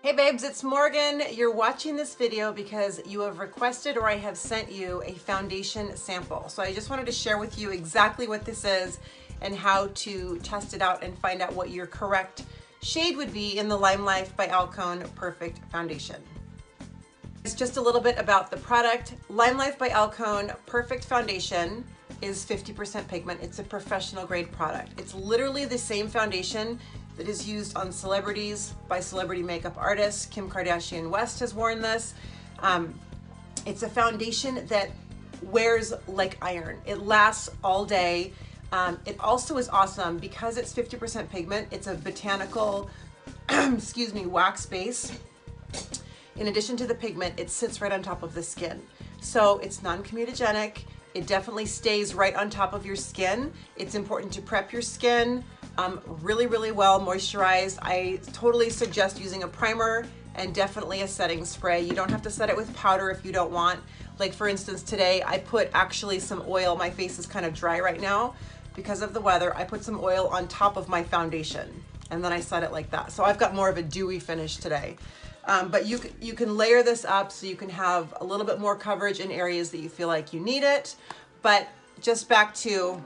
Hey babes, it's Morgan. You're watching this video because you have requested or I have sent you a foundation sample. So I just wanted to share with you exactly what this is and how to test it out and find out what your correct shade would be in the LimeLife by Alcone Perfect Foundation. It's just a little bit about the product. LimeLife by Alcone Perfect Foundation is 50% pigment. It's a professional grade product. It's literally the same foundation that is used on celebrities by celebrity makeup artists. Kim Kardashian West has worn this. It's a foundation that wears like iron. It lasts all day. It also is awesome because it's 50% pigment. It's a botanical, excuse me, wax base. In addition to the pigment, it sits right on top of the skin. So it's non-comedogenic. It definitely stays right on top of your skin. It's important to prep your skin really well moisturized. I totally suggest using a primer and definitely a setting spray. You don't have to set it with powder if you don't want. Like for instance, today I put actually some oil. My face is kind of dry right now because of the weather. I put some oil on top of my foundation and then I set it like that. So I've got more of a dewy finish today. But you can layer this up so you can have a little bit more coverage in areas that you feel like you need it. But just back to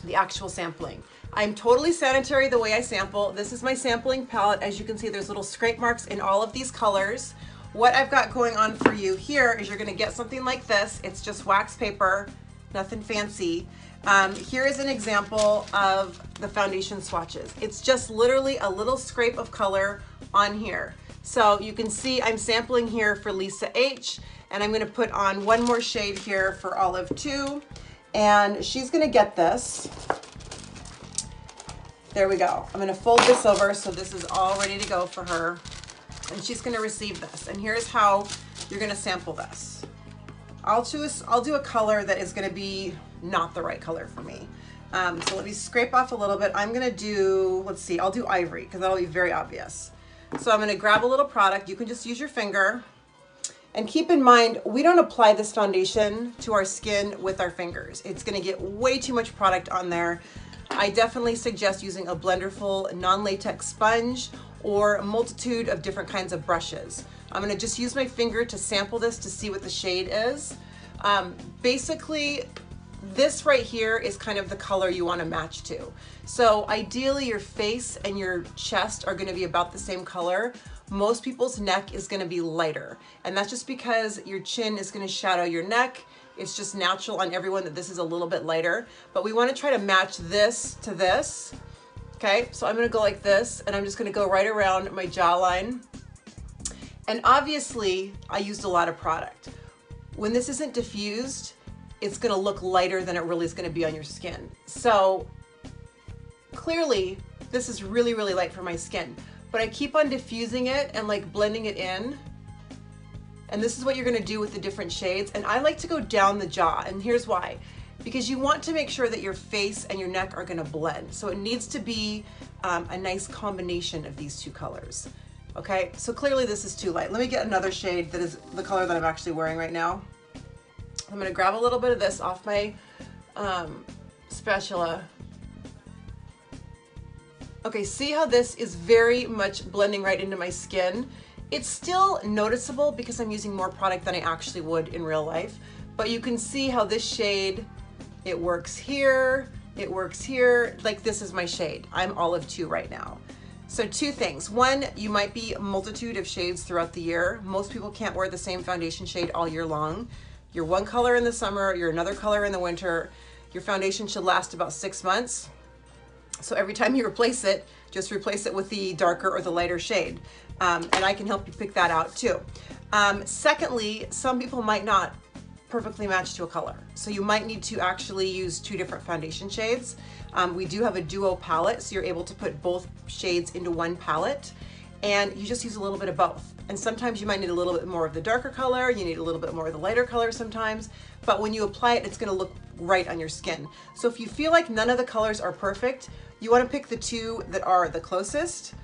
the actual sampling. I'm totally sanitary the way I sample. This is my sampling palette. As you can see, there's little scrape marks in all of these colors. What I've got going on for you here is you're gonna get something like this. It's just wax paper, nothing fancy. Here is an example of the foundation swatches. It's just literally a little scrape of color on here. So you can see I'm sampling here for Lisa H, and I'm gonna put on one more shade here for Olive 2, and she's gonna get this. There we go. I'm gonna fold this over so this is all ready to go for her, and she's gonna receive this. And here's how you're gonna sample this. I'll do a color that is gonna be not the right color for me. So let me scrape off a little bit. I'm gonna do, let's see, I'll do ivory because that'll be very obvious. So I'm gonna grab a little product. You can just use your finger. And keep in mind, we don't apply this foundation to our skin with our fingers. It's gonna get way too much product on there. I definitely suggest using a blenderful non-latex sponge or a multitude of different kinds of brushes. I'm gonna just use my finger to sample this to see what the shade is. Basically, this right here is kind of the color you wanna match to. So ideally your face and your chest are gonna be about the same color. Most people's neck is gonna be lighter. And that's just because your chin is gonna shadow your neck. It's just natural on everyone that this is a little bit lighter, but we wanna try to match this to this. Okay, so I'm gonna go like this, and I'm just gonna go right around my jawline. And obviously, I used a lot of product. When this isn't diffused, it's gonna look lighter than it really is gonna be on your skin. So clearly, this is really light for my skin, but I keep on diffusing it and like blending it in. And this is what you're gonna do with the different shades. And I like to go down the jaw, and here's why. Because you want to make sure that your face and your neck are gonna blend. So it needs to be a nice combination of these two colors. Okay, so clearly this is too light. Let me get another shade that is the color that I'm actually wearing right now. I'm gonna grab a little bit of this off my spatula. Okay, see how this is very much blending right into my skin? It's still noticeable because I'm using more product than I actually would in real life, but you can see how this shade, it works here, it works here. Like this is my shade. I'm Olive 2 right now. So two things. One, you might be a multitude of shades throughout the year. Most people can't wear the same foundation shade all year long. You're one color in the summer, you're another color in the winter. Your foundation should last about 6 months. So every time you replace it, just replace it with the darker or the lighter shade. And I can help you pick that out too. Secondly, some people might not perfectly match to a color. So you might need to actually use 2 different foundation shades. We do have a duo palette, so you're able to put both shades into one palette, and you just use a little bit of both. And sometimes you might need a little bit more of the darker color, you need a little bit more of the lighter color sometimes, but when you apply it, it's gonna look right on your skin. So if you feel like none of the colors are perfect, you wanna pick the 2 that are the closest,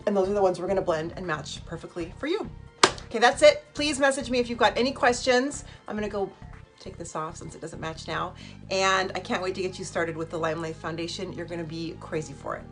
and those are the ones we're gonna blend and match perfectly for you. Okay, that's it. Please message me if you've got any questions. I'm gonna go take this off since it doesn't match now, and I can't wait to get you started with the LimeLife foundation. You're gonna be crazy for it.